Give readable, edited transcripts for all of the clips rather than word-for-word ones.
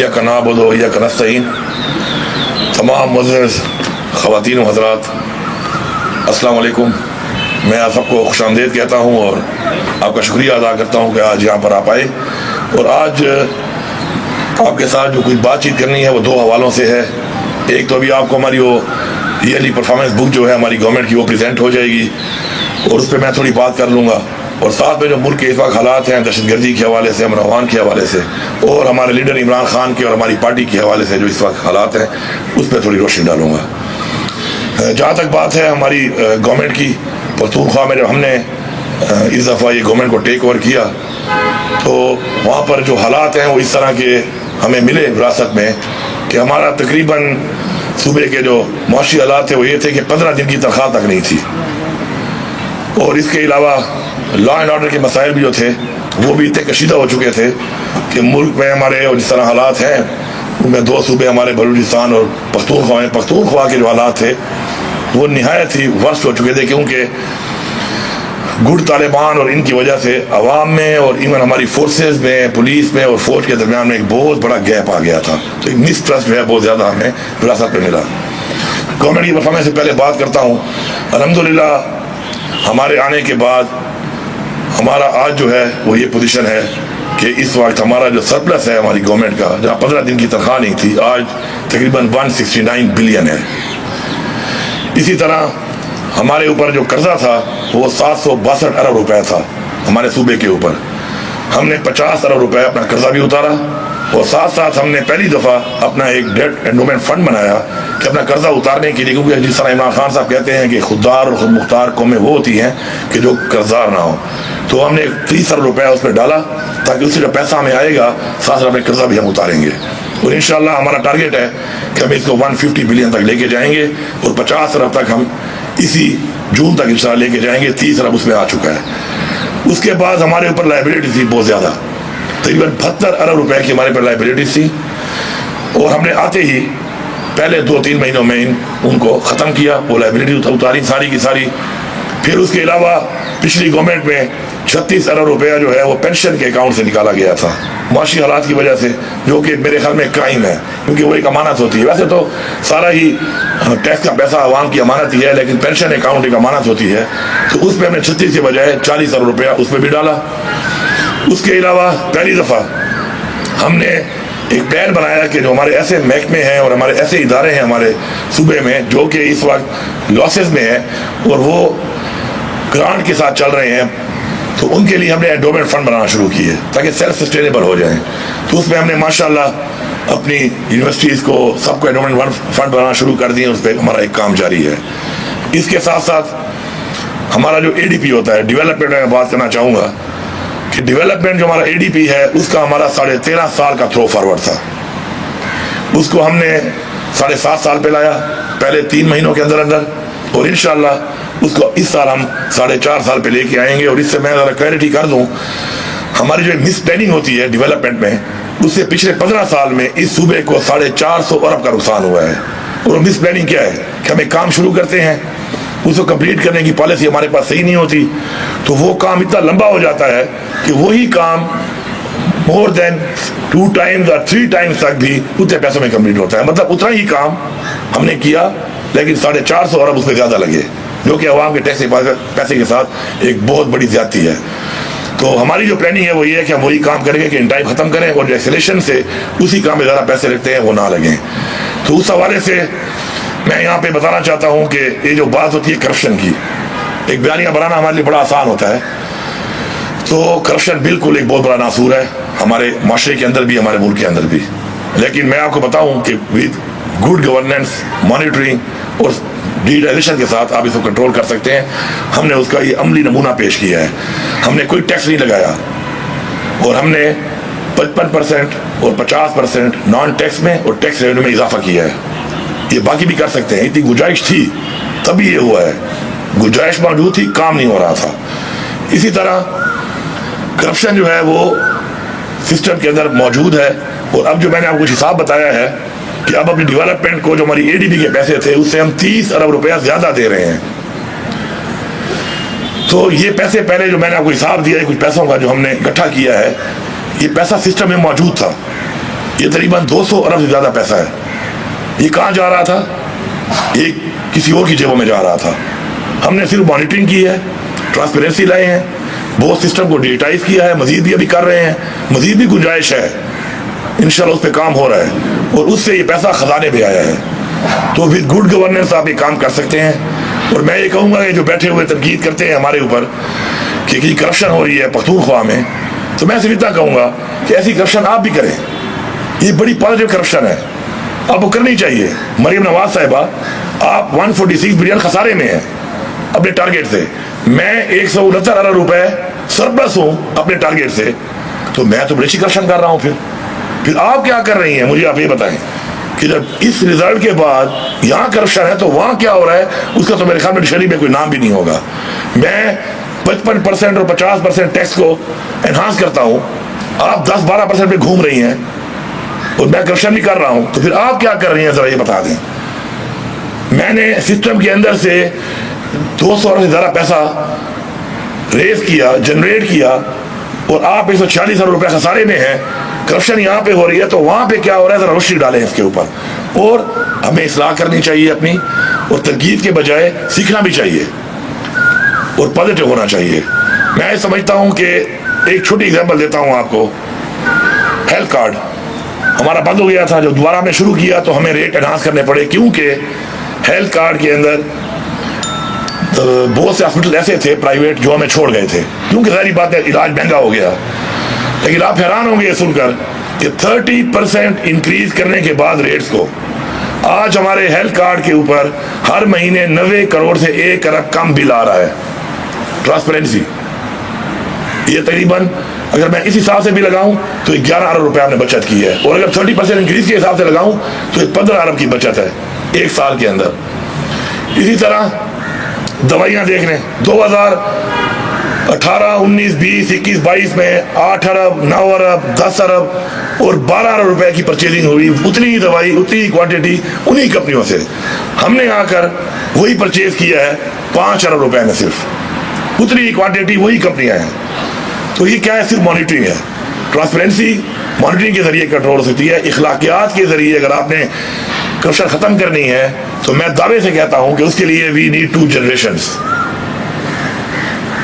इय्याका नअबुदु व इय्याका नस्तईन। तमाम मुअज़्ज़िज़ ख़वातीन व हज़रात, अस्सलाम वालेकुम। मैं आप सबको खुशामदीद कहता हूँ और आपका शुक्रिया अदा करता हूँ कि आज यहाँ पर आप आए। और आज आपके साथ जो कुछ बातचीत करनी है वो दो हवालों से है। एक तो अभी आपको हमारी वो ईयरली परफॉर्मेंस बुक जो है हमारी गवर्नमेंट की वो प्रेजेंट हो जाएगी और उस पर मैं थोड़ी बात कर लूँगा। और साथ में जो मुल्क के इस वक्त हालात हैं दहशतगर्दी के हवाले से, अमन अमान के हवाले से और हमारे लीडर इमरान खान के और हमारी पार्टी के हवाले से जो इस वक्त हालात हैं उस पर थोड़ी रोशनी डालूँगा। जहाँ तक बात है हमारी गवर्नमेंट की, पख्तूनख्वा में जब हमने इस दफ़ा ये गवर्नमेंट को टेक ओवर किया तो वहाँ पर जो हालात हैं वो इस तरह के हमें मिले विरासत में कि हमारा तकरीबन सूबे के जो मुआशी हालात थे वो ये थे कि 15 दिन की तनख्वाह तक नहीं थी। और इसके अलावा लॉ एंड ऑर्डर के मसाइल भी जो थे वो भी इतने कशीदा हो चुके थे कि मुल्क में हमारे और जिस तरह हालात हैं उनमें दो सूबे हमारे बलूचिस्तान और पख्तूनख्वा में, पख्तूनख्वा के जो हालात थे वो निहायत ही वर्स्ट हो चुके थे क्योंकि गुड तालिबान और इनकी वजह से अवाम में और इवन हमारी फोर्सेस में, पुलिस में और फौज के दरमियान में एक बहुत बड़ा गैप आ गया था। तो एक मिसट्रस्ट जो है बहुत ज़्यादा हमें विरासत में मिला। गवर्नमेंट की परफॉर्मेंस से पहले बात करता हूँ। अल्हम्दुलिल्लाह हमारे आने के बाद हमारा आज जो है वो ये पोजीशन है कि इस वक्त हमारा जो सरप्लस है हमारी गवर्नमेंट का, जहाँ 15 दिन की तनख्वाह नहीं थी, आज तकरीबन 169 बिलियन है। इसी तरह हमारे ऊपर जो कर्जा था वो 762 अरब रुपए था हमारे सूबे के ऊपर। हमने 50 अरब रुपए अपना कर्जा भी उतारा और साथ साथ हमने पहली दफ़ा अपना एक डेट एंडोमेंट फंड बनाया कि अपना कर्जा उतारने के लिए, क्योंकि जिस तरह इमरान खान साहब कहते हैं कि खुददार और खुद मुख्तार कौमें वो होती हैं कि जो कर्जदार ना हो, तो हमने 30 अरब रुपया उस पर डाला ताकि उससे जो पैसा हमें आएगा साथ अपने कर्जा भी हम उतारेंगे। और इंशाल्लाह हमारा टारगेट है कि हम इसको 150 बिलियन तक लेके जाएंगे और 50 अरब तक हम इसी जून तक इंशाल्लाह लेके जाएंगे। 30 अरब उसमें आ चुका है। उसके बाद हमारे ऊपर लाइबिलिटी थी बहुत ज़्यादा, तकरीबन 72 अरब रुपए की हमारे पर लाइबिलिटीज थी और हमने आते ही पहले 2-3 महीनों में उनको ख़त्म किया, वो लाइबिलिटी उतारी सारी की सारी। फिर उसके अलावा पिछली गवर्नमेंट में 36 अरब रुपया जो है वो पेंशन के अकाउंट से निकाला गया था मुआशी हालात की वजह से, जो कि मेरे ख्याल में क्राइम है क्योंकि वो एक अमानत होती है। वैसे तो सारा ही टैक्स का पैसा आवाम की अमानत ही है, लेकिन पेंशन अकाउंट एक अमानत होती है, तो उस पर हमने 36 के बजाय 40 अरब रुपया उस पर भी डाला। उसके अलावा पहली दफ़ा हमने एक प्लान बनाया कि जो हमारे ऐसे महकमे हैं और हमारे ऐसे इदारे हैं हमारे सूबे में जो कि इस वक्त लॉसेस में हैं और वो ग्रांट के साथ चल रहे हैं, तो उनके लिए हमने एंडोमेंट फंड बनाना शुरू किए ताकि सेल्फ सस्टेनेबल हो जाएं। तो उसमें हमने माशाल्लाह अपनी यूनिवर्सिटीज़ को सबको एंडोमेंट फंड बनाना शुरू कर दिए। उस पर हमारा एक काम जारी है। इसके साथ साथ हमारा जो ADP होता है, डेवलपमेंट में बात करना चाहूँगा कि डेवलपमेंट जो हमारा ADP है उसका हमारा 13.5 साल का थ्रो फॉरवर्ड था। उसको हमने 7.5 साल पे लाया पहले 3 महीनों के अंदर अंदर, और इंशाल्लाह उसको इस साल हम 4.5 साल पे लेके आएंगे। और इससे मैं ज़रा क्लैरिटी कर दूं, हमारी जो मिस प्लानिंग होती है डेवलपमेंट में, उससे पिछले 15 साल में इस सूबे को 450 अरब का नुकसान हुआ है। और मिस प्लानिंग क्या है कि हम एक काम शुरू करते हैं, उसको कंप्लीट करने की पॉलिसी हमारे पास सही नहीं होती, तो वो काम इतना लंबा हो जाता है कि वही काम मोर देन 2 टाइम्स और 3 टाइम्स तक भी उतने पैसों में कंप्लीट होता है। मतलब उतना ही काम हमने किया लेकिन 450 अरब उसमें ज़्यादा लगे, जो कि अवाम के टैक्स पैसे के साथ एक बहुत बड़ी ज्यादती है। तो हमारी जो प्लानिंग है वो ये है कि हम वही काम करेंगे कि इन टाइम ख़त्म करें और जो एक्सेलेशन से उसी काम में ज़्यादा पैसे लगते हैं वो ना लगें। तो उस हवाले से मैं यहाँ पे बताना चाहता हूँ कि ये जो बात होती है करप्शन की, एक बयानिया बनाना हमारे लिए बड़ा आसान होता है। तो करप्शन बिल्कुल एक बहुत बड़ा नासूर है हमारे माशरे के अंदर भी, हमारे मुल्क के अंदर भी। लेकिन मैं आपको बताऊँ कि विद गुड गवर्नेंस, मॉनिटरिंग और डिजिटलाइजेशन के साथ आप इसको कंट्रोल कर सकते हैं। हमने उसका ये अमली नमूना पेश किया है। हमने कोई टैक्स नहीं लगाया और हमने 55% और 50% नॉन टैक्स में और टैक्स रेवेन्यू में इजाफा किया है। ये बाकी भी कर सकते हैं, इतनी गुंजाइश थी तभी ये हुआ है। गुंजाइश मौजूद थी, काम नहीं हो रहा था। इसी तरह करप्शन जो है वो सिस्टम के अंदर मौजूद है। और अब जो मैंने आपको हिसाब बताया है कि अब अपनी डेवलपमेंट को जो हमारी ADP के पैसे थे उससे हम 30 अरब रुपया ज्यादा दे रहे हैं। तो ये पैसे पहले जो मैंने आपको हिसाब दिया है कुछ पैसों का जो हमने इकट्ठा किया है, ये पैसा सिस्टम में मौजूद था। ये तकरीबन 200 अरब से ज़्यादा पैसा है। ये कहाँ जा रहा था? ये किसी और की जेबों में जा रहा था। हमने सिर्फ मॉनिटरिंग की है, ट्रांसपेरेंसी लाए हैं, बहुत सिस्टम को डिजिटाइज किया है, मजीद भी अभी कर रहे हैं, मजीद भी गुंजाइश है, इंशाल्लाह उस पर काम हो रहा है और उससे ये पैसा खजाने पे आया है। तो विद गुड गवर्नेंस आप ये काम कर सकते हैं। और मैं ये कहूँगा कि जो बैठे हुए तनकीद करते हैं हमारे ऊपर कि करप्शन हो रही है पख्तूनख्वा में, तो मैं सिर्फ इतना कहूँगा कि ऐसी करप्शन आप भी करें। ये बड़ी पॉजिटिव करप्शन है, आपको करनी चाहिए। मरीम नवाज साहिबा, आप 146 बिलियन खसारे में हैं अपने टारगेट से, मैं 169 अरब रुपए सरप्लस हूँ अपने टारगेट से, तो मैं तो बड़ी करप्शन कर रहा हूँ। फिर आप क्या कर रही हैं? मुझे आप ये बताएं कि जब इस रिजल्ट के बाद यहाँ करप्शन है तो वहाँ क्या हो रहा है, उसका तो मेरे ख्याल में डिक्शनरी में कोई नाम भी नहीं होगा। मैं 55% और 50% टैक्स को एनहांस करता हूँ, आप 10-12% पे घूम रही हैं और मैं करप्शन भी कर रहा हूँ, तो फिर आप क्या कर रही हैं जरा ये बता दें। मैंने सिस्टम के अंदर से 200 अरब से ज़्यादा पैसा रेज किया, जनरेट किया, और आप 146 अरब रुपए खसारे में हैं। करप्शन यहाँ पे हो रही है, तो वहाँ पे क्या हो रहा है, जरा रोशनी डालें इसके ऊपर। और हमें इस्लाह करनी चाहिए अपनी, और तनकीद के बजाय सीखना भी चाहिए और पॉजिटिव होना चाहिए। मैं समझता हूँ कि एक छोटी एग्जाम्पल देता हूँ आपको। हेल्थ कार्ड हमारा बंद हो गया था, जब दोबारा हमने शुरू किया तो हमें रेट एनहांस करने पड़े, क्योंकि हेल्थ कार्ड के अंदर तो बहुत से हॉस्पिटल ऐसे थे प्राइवेट जो हमें छोड़ गए थे, क्योंकि सारी बात है इलाज महंगा हो गया। लेकिन आप हैरान होंगे ये सुनकर कि 30% इंक्रीज करने के बाद रेट्स को आज हमारे हेल्थ कार्ड के ऊपर हर महीने 90 करोड़ से 1 अरब कम बिल आ रहा है। ट्रांसपेरेंसी, ये तकरीबन अगर मैं इस हिसाब से भी लगाऊं तो 11 अरब रुपए आपने बचत की है, और अगर 30% इंक्रीज के हिसाब से लगाऊं तो 15 अरब की बचत है एक साल के अंदर। इसी तरह दवाइयां देख लें, 2018, 19, 20, 21, 22 में 8 अरब, 9 अरब, 10 अरब और 12 अरब रुपए की परचेजिंग हुई। उतनी ही दवाई, उतनी ही क्वांटिटी उन्हीं कंपनियों से। हमने आकर वही परचेज किया है 5 अरब रुपए में, सिर्फ उतनी ही क्वांटिटी, वही कंपनियां हैं। तो ये क्या है? सिर्फ मॉनिटरिंग है। ट्रांसपेरेंसी मॉनिटरिंग के जरिए कंट्रोल हो सकती है। इखलाकियात के जरिए अगर आपने करप्शन खत्म करनी है तो मैं दावे से कहता हूं कि उसके लिए वी नीड 2 जनरेशंस।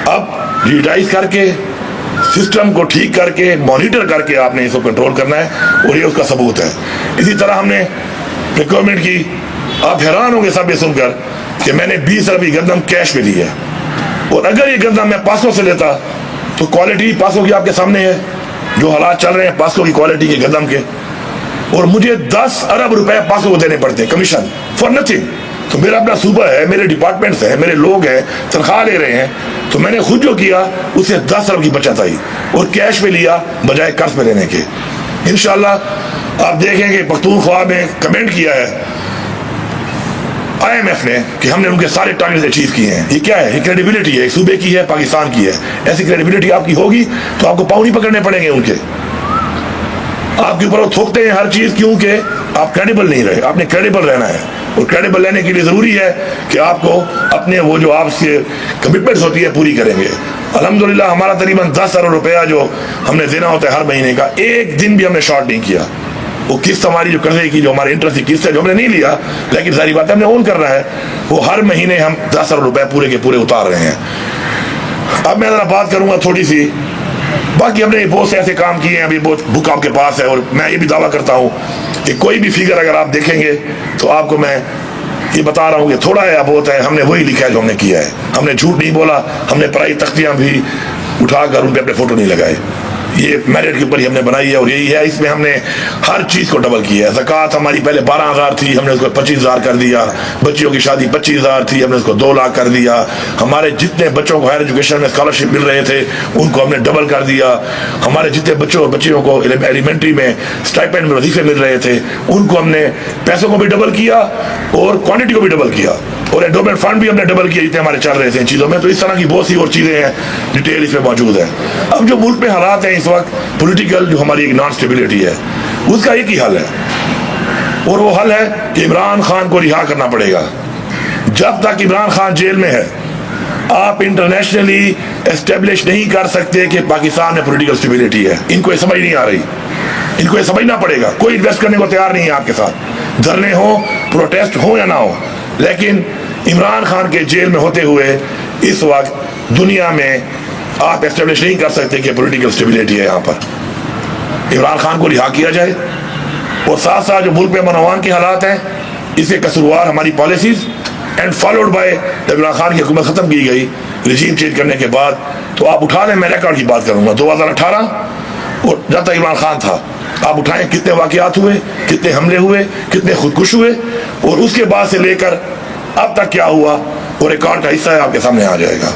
अब डिजिटाइज करके, सिस्टम को ठीक करके, मॉनिटर करके आपने इसको कंट्रोल करना है, और ये उसका सबूत है। इसी तरह हमने रिक्वायरमेंट की, आप हैरान होंगे सब ये सुनकर कि मैंने 20 अरब की गंदम कैश में ली है, और अगर ये गंदम मैं पासो से लेता तो क्वालिटी पासो की आपके सामने है, जो हालात चल रहे हैं पासो की क्वालिटी के गंदम के, और मुझे 10 अरब रुपए पासो को देने पड़ते हैं कमीशन फॉर नथिंग। तो मेरा अपना सूबा है, मेरे डिपार्टमेंट्स हैं, मेरे लोग हैं, तनख्वाह ले रहे हैं, तो मैंने खुद जो किया उससे 10 अरब की बचत आई, और कैश में लिया बजाय कर्ज में लेने के। इंशाल्लाह आप देखेंगे पख्तूनख्वा में कमेंट किया है IMF ने कि हमने उनके सारे टारगेट अचीव किए हैं। ये क्या है? ये क्रेडिबिलिटी है, सूबे की है, पाकिस्तान की है। ऐसी क्रेडिबिलिटी आपकी होगी तो आपको पाँव नहीं पकड़ने पड़ेंगे उनके, आपके ऊपर वो थोकते हैं हर चीज, क्योंकि आप क्रेडिबल नहीं रहे। आपने क्रेडिबल रहना है, और क्रेडिबल रहने के लिए जरूरी है कि आपको अपने वो जो आपसे कमिटमेंट्स होती है पूरी करेंगे। अल्हम्दुलिल्लाह हमारा तकरीबन 10 अरब रुपया जो हमने देना होता है हर महीने का, एक दिन भी हमने शॉर्ट नहीं किया। वो किस्त हमारी जो कर्जे की, जो हमारे इंटरेस्ट की किस्त है, जो हमने नहीं लिया, लेकिन सारी बात हमने ओन करना है, वो हर महीने हम 10 अरब रुपए पूरे के पूरे उतार रहे हैं। अब मैं जरा बात करूंगा थोड़ी सी, बाकी हमने बहुत से ऐसे काम किए हैं, अभी बहुत बुक आपके पास है, और मैं ये भी दावा करता हूँ कि कोई भी फिगर अगर आप देखेंगे तो आपको मैं ये बता रहा हूँ कि थोड़ा है या बहुत है, हमने वही लिखा है जो हमने किया है। हमने झूठ नहीं बोला, हमने पराई तख्तियाँ भी उठाकर उन पर अपने फोटो नहीं लगाए। ये मेरिट के ऊपर ही हमने बनाई है, और यही है, इसमें हमने हर चीज़ को डबल किया है। ज़कात हमारी पहले 12,000 थी, हमने उसको 25,000 कर दिया। बच्चियों की शादी 25,000 थी, हमने उसको 2 लाख कर दिया। हमारे जितने बच्चों को हायर एजुकेशन में स्कॉलरशिप मिल रहे थे उनको हमने डबल कर दिया। हमारे जितने बच्चियों को एलिमेंट्री में स्टाइपेंड में वजीफे मिल रहे थे उनको हमने पैसों को भी डबल किया और क्वांटिटी को भी डबल किया, और एंडोमेंट फंड भी हमने डबल किया जितने हमारे चल रहे थे इन चीज़ों में। तो इस तरह की बहुत सी और चीज़ें हैं, डिटेल इसमें मौजूद है। अब जो मुल्क में हालात हैं इस वक्त, पॉलिटिकल जो हमारी एक नॉन स्टेबिलिटी है, उसका एक ही हल है, और वो हल है कि इमरान खान को रिहा करना पड़ेगा। जब तक इमरान खान जेल में है, आप इंटरनेशनली एस्टेब्लिश नहीं कर सकते कि पाकिस्तान में पॉलिटिकल स्टेबिलिटी है। इनको ये समझ नहीं आ रही। इनको ये समझना पड़ेगा। कोई इन्वेस्ट करने को तैयार नहीं है आपके साथ, धरने हो, प्रोटेस्ट हो या ना हो। लेकिन इमरान खान के जेल में होते हुए इस वक्त दुनिया में आप एस्टेब्लिश नहीं कर सकते कि पॉलिटिकल स्टेबिलिटी है यहाँ पर। इमरान खान को रिहा किया जाए और साथ साथ जो मुल्क में अमन के हालात हैं इसके कसूरवार हमारी policies and followed by Imran Khan की हुकूमत खत्म की गई रिजीम चेंज करने के बाद, तो आप उठा लें। मैं रिकॉर्ड की बात करूंगा 2018 और जब तक इमरान खान था, आप उठाएं कितने वाकयात हुए, कितने हमले हुए, कितने खुदकुश हुए, और उसके बाद से लेकर अब तक क्या हुआ, वो रिकॉर्ड का हिस्सा है, आपके सामने आ जाएगा।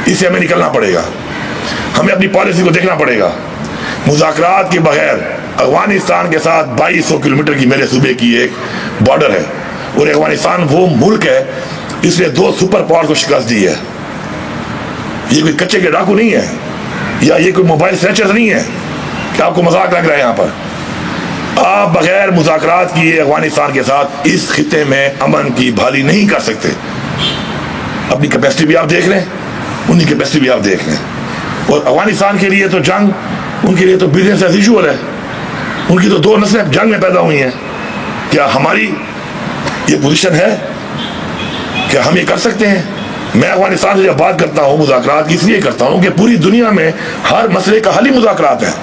इससे हमें निकलना पड़ेगा, हमें अपनी पॉलिसी को देखना पड़ेगा। मुज़ाकरात के बगैर अफगानिस्तान के साथ 2200 किलोमीटर की मेरे सूबे की एक बॉर्डर है, और अफगानिस्तान वो मुल्क है इसने 2 सुपर पावर को शिकस्त दी है। ये कोई कच्चे के डाकू नहीं है, या ये कोई मोबाइल स्नैचर नहीं है कि आपको मजाक लग रहा है। यहाँ पर आप बगैर मुज़ाकरात किए अफगानिस्तान के साथ इस खिते में अमन की बहाली नहीं कर सकते। अपनी कैपेसिटी भी आप देख लें, उनकी कैपेसिटी भी आप देख लें। और अफगानिस्तान के लिए तो जंग, उनके लिए तो बिजनेस एज यूजुअल है। उनकी तो 2 नस्लें जंग में पैदा हुई हैं। क्या हमारी ये पोजीशन है? क्या हम ये कर सकते हैं? मैं अफगानिस्तान से जब बात करता हूं मुज़ाकरात की, इसलिए करता हूं कि पूरी दुनिया में हर मसले का हल ही मुज़ाकरात है।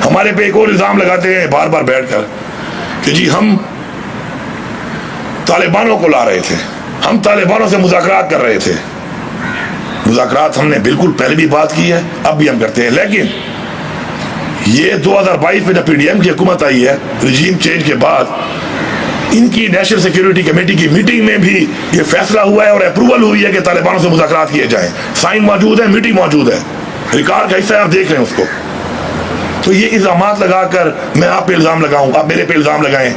हमारे पे एक और इल्जाम लगाते हैं बार बार बैठकर कि जी हम तालिबानों को ला रहे थे, हम तालिबानों से मुज़ाकरात कर रहे थे। मुज़ाकरात हमने बिल्कुल पहले भी बात की है, अब भी हम करते हैं। लेकिन ये 2022 में जब पीडीएम की हुकूमत आई है रिजीम चेंज के बाद, इनकी नेशनल सिक्योरिटी कमेटी की मीटिंग में भी ये फैसला हुआ है और अप्रूवल हुई है कि तालिबानों से मुज़ाकरात किए जाएं। साइन मौजूद है, मीटिंग मौजूद है, रिकॉर्ड का हिस्सा है, आप देख रहे हैं उसको। तो ये इल्जामात लगाकर मैं आप पे इल्जाम लगाऊं, आप मेरे पे इल्जाम लगाएं,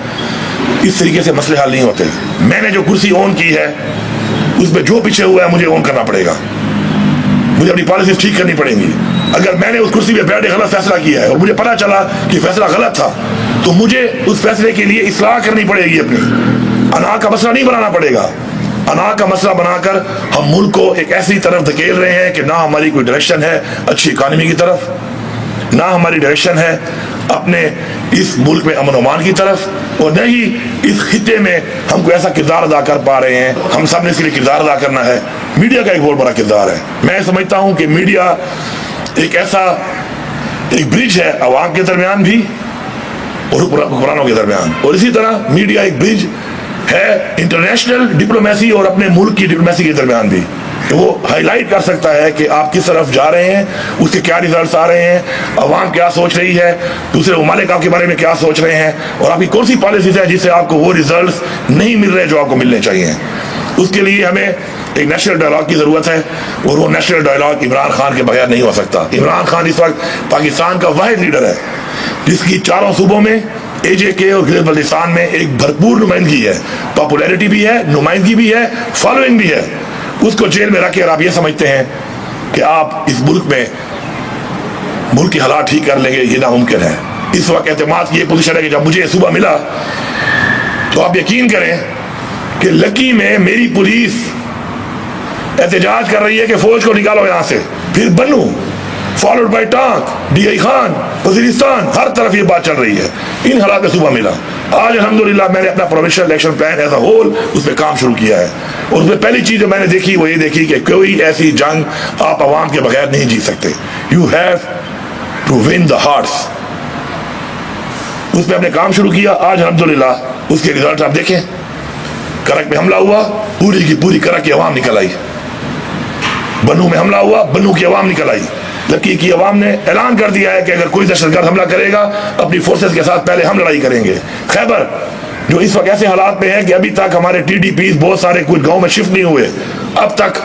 इस तरीके से मसले हल नहीं होते। मैंने जो कुर्सी ऑन की है उसमें जो पीछे हुआ है मुझे ऑन करना पड़ेगा, मुझे अपनी पॉलिसी ठीक करनी पड़ेगी। अगर मैंने उस कुर्सी पे बैठ के गलत फैसला किया है और मुझे पता चला कि फैसला गलत था, तो मुझे उस फैसले के लिए इस्लाह करनी पड़ेगी। अपनी अना का मसला नहीं बनाना पड़ेगा। अना का मसला बनाकर हम मुल्क को एक ऐसी तरफ धकेल रहे हैं कि ना हमारी कोई डायरेक्शन है अच्छी इकानमी की तरफ, ना हमारी डायरेक्शन है अपने इस मुल्क में अमन अमान की तरफ, और न ही इस खिते में हम कोई ऐसा किरदार अदा कर पा रहे हैं। हम सब ने इसके लिए किरदार अदा करना है। मीडिया का एक बहुत बड़ा किरदार है। मैं समझता हूं कि मीडिया एक ऐसा एक ब्रिज है अवाम के दरमियान भी और हुक्मरानों के दरमियान, और इसी तरह मीडिया एक ब्रिज है इंटरनेशनल डिप्लोमेसी और अपने मुल्क की डिप्लोमेसी के दरमियान भी। तो वो हाईलाइट कर सकता है कि आप किस तरफ जा रहे हैं, उसके क्या रिजल्ट्स आ रहे हैं, अवाम क्या सोच रही है, दूसरे ममालिक आपके बारे में क्या सोच रहे हैं, और आपकी कौन सी पॉलिसीज है जिससे आपको वो रिजल्ट्स नहीं मिल रहे जो आपको मिलने चाहिए। उसके लिए हमें एक नेशनल डायलॉग की जरूरत है, और वो नेशनल डायलॉग इमरान खान के बगैर नहीं हो सकता। इमरान खान इस वक्त पाकिस्तान का वाहिद लीडर है जिसकी 4 सूबों में AJK और गिलगित बल्तिस्तान में एक भरपूर नुमाइंदगी है, पॉपुलैरिटी भी है, नुमाइंदगी भी है, फॉलोइंग भी है। उसको जेल में रखकर आप ये समझते हैं कि आप इस मुल्क में मुल्क के हालात ठीक कर लेंगे, ये नामुमकिन है। इस वक्त एतमाद की ये पोजीशन है कि जब मुझे सुबह मिला तो आप यकीन करें कि लकी में मेरी पुलिस एहतजाज कर रही है कि फौज को निकालो यहां से, फिर Bannu followed by Tank, DI Khan, Waziristan, हर तरफ ये बात चल रही है। इन हालात में सुबह मिला। आज अल्हम्दुलिल्लाह मैंने अपना provisional election plan as a whole उस पर काम शुरू किया है, और उसमें पहली चीज जो मैंने देखी वो ये देखी कि कोई ऐसी जंग आप अवाम के बगैर नहीं जीत सकते। You have to win the hearts. उसमें हमने काम शुरू किया। आज अल्हम्दुलिल्लाह उसके रिजल्ट आप देखें। करक में हमला हुआ, पूरी की पूरी करक की अवाम निकल आई। बनू में हमला हुआ, बनू की अवाम निकल आई। लकी की अवाम ने ऐलान कर दिया है कि अगर कोई दहशतगर्द हमला करेगा अपनी फोर्सेस के साथ पहले हम लड़ाई करेंगे। खैबर जो इस वक्त ऐसे हालात में है कि अभी तक हमारे TDPs बहुत सारे कुछ गांव में शिफ्ट नहीं हुए, अब तक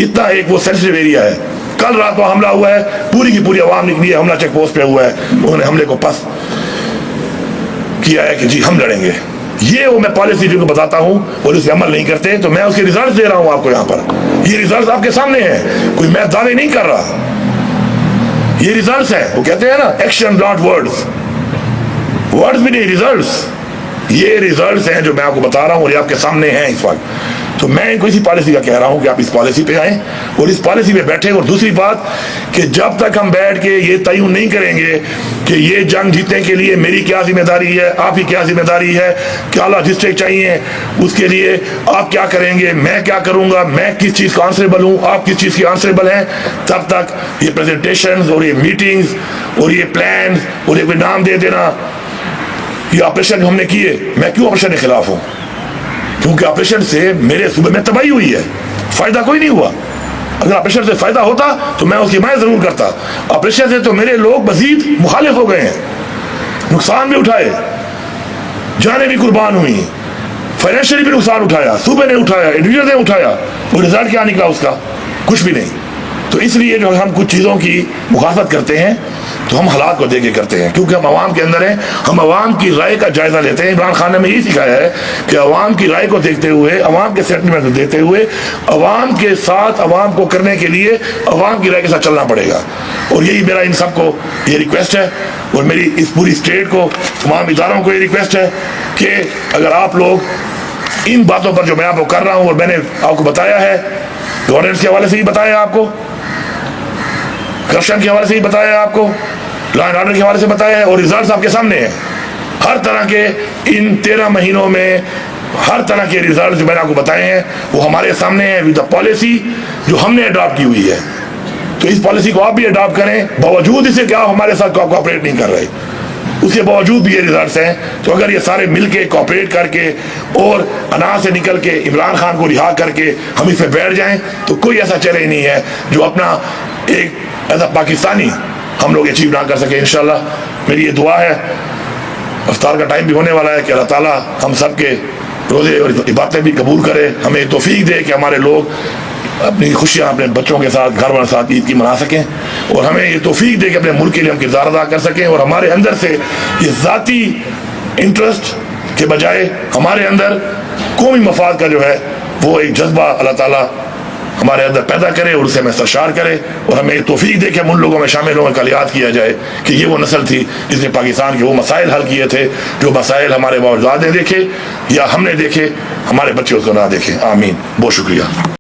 इतना एक वो सेंसिटिव एरिया है। कल रात को हमला हुआ है, पूरी की पूरी अवाम निकली है, हमला चेक पोस्ट पे हुआ है, उन्होंने हमले को पास किया है कि जी हम लड़ेंगे। ये वो मैं पॉलिसी जिनको बताता हूं और उसे अमल नहीं करते, तो मैं उसके रिजल्ट दे रहा हूं आपको। यहाँ पर ये रिजल्ट आपके सामने है, कोई मैं दावे नहीं कर रहा, ये रिजल्ट्स है। वो कहते हैं ना एक्शन नॉट वर्ड्स, वर्ड्स भी नहीं रिजल्ट्स। ये रिजल्ट्स हैं जो मैं आपको बता रहा हूं और ये आपके सामने हैं इस वक्त। तो मैं इनको इसी पॉलिसी का कह रहा हूं कि आप इस पॉलिसी पे आएं और इस पॉलिसी पे बैठें। और दूसरी बात कि जब तक हम बैठ के ये तय नहीं करेंगे कि ये जंग जीतने के लिए मेरी क्या जिम्मेदारी है, आपकी क्या जिम्मेदारी है, क्या लॉजिस्टिक चाहिए, उसके लिए आप क्या करेंगे, मैं क्या करूंगा, मैं किस चीज़ का आंसरेबल हूँ, आप किस चीज़ की आंसरेबल हैं, तब तक ये प्रेजेंटेशन और ये मीटिंग्स और ये प्लान और ये नाम दे देना, ये ऑपरेशन हमने किए, मैं क्यों ऑपरेशन के खिलाफ हूँ? क्योंकि ऑपरेशन से मेरे सूबे में तबाही हुई है, फायदा कोई नहीं हुआ। अगर ऑपरेशन से फायदा होता तो मैं उसकी हिमायत जरूर करता। ऑपरेशन से तो मेरे लोग मजीद मुखालिफ हो गए हैं, नुकसान भी उठाए, जाने भी कुर्बान हुई, फाइनेंशियली भी नुकसान उठाया, सूबे ने उठाया, इंडिविजुअल ने उठाया, और रिजल्ट क्या निकला उसका? कुछ भी नहीं। तो इसलिए जो हम कुछ चीज़ों की मुखालफत करते हैं तो हम हालात को देख के करते हैं, क्योंकि हम आवाम के अंदर हैं, हम आवाम की राय का जायजा लेते हैं। इमरान खान ने हमें यही सिखाया है कि आवाम की राय को देखते हुए, आवाम के सेंटिमेंट को देखते हुए, आवाम के साथ आवाम को करने के लिए आवाम की राय के साथ चलना पड़ेगा। और यही मेरा इन सबको ये रिक्वेस्ट है, और मेरी इस पूरी स्टेट को, तमाम इदारों को ये रिक्वेस्ट है कि अगर आप लोग इन बातों पर जो मैं आपको कर रहा हूँ, और मैंने आपको बताया है, गवर्नेंस के हवाले से ही बताया आपको, करप्शन के हवाले से ही बताया आपको, लॉ एंड ऑर्डर के हवाले से बताया है, और रिजल्ट्स आपके सामने हैं। हर तरह के इन 13 महीनों में हर तरह के रिजल्ट जो मैंने आपको बताए हैं वो हमारे सामने हैं, विद द पॉलिसी जो हमने अडॉप्ट की हुई है। तो इस पॉलिसी को आप भी अडॉप्ट करें, बावजूद इसे कि आप हमारे साथ कोऑपरेट नहीं कर रहे, उसके बावजूद भी ये रिजल्ट्स हैं। तो अगर ये सारे मिलके कोऑपरेट करके और अनाज से निकल के इमरान खान को रिहा करके हम इस पे बैठ जाएं, तो कोई ऐसा चैलेंज नहीं है जो अपना एक ऐसा पाकिस्तानी हम लोग अचीव ना कर सके। इंशाल्लाह मेरी ये दुआ है, इफ्तार का टाइम भी होने वाला है, कि अल्लाह ताला हम सब के रोज़े और इबादतें भी कबूल करे, हमें तौफीक दे कि हमारे लोग अपनी खुशियाँ अपने बच्चों के साथ, घर वालों के साथ ईद की मना सकें, और हमें ये तौफीक दे कि अपने मुल्क के लिए हम किरदार अदा कर सकें, और हमारे अंदर से ये ज़ाती इंटरेस्ट के बजाय हमारे अंदर कौमी मफाद का जो है वो एक जज्बा अल्लाह ताला हमारे अंदर पैदा करे और उसे हमें सरशार करे, और हमें तौफीक दे कि हम उन लोगों में शामिल होकर कल याद किया जाए कि ये वो नस्ल थी जिसने पाकिस्तान के वो मसाइल हल किए थे जो मसाइल हमारे बावजूद ने देखे या हमने देखे, हमारे बच्चे उसको ना देखें। आमीन। बहुत शुक्रिया।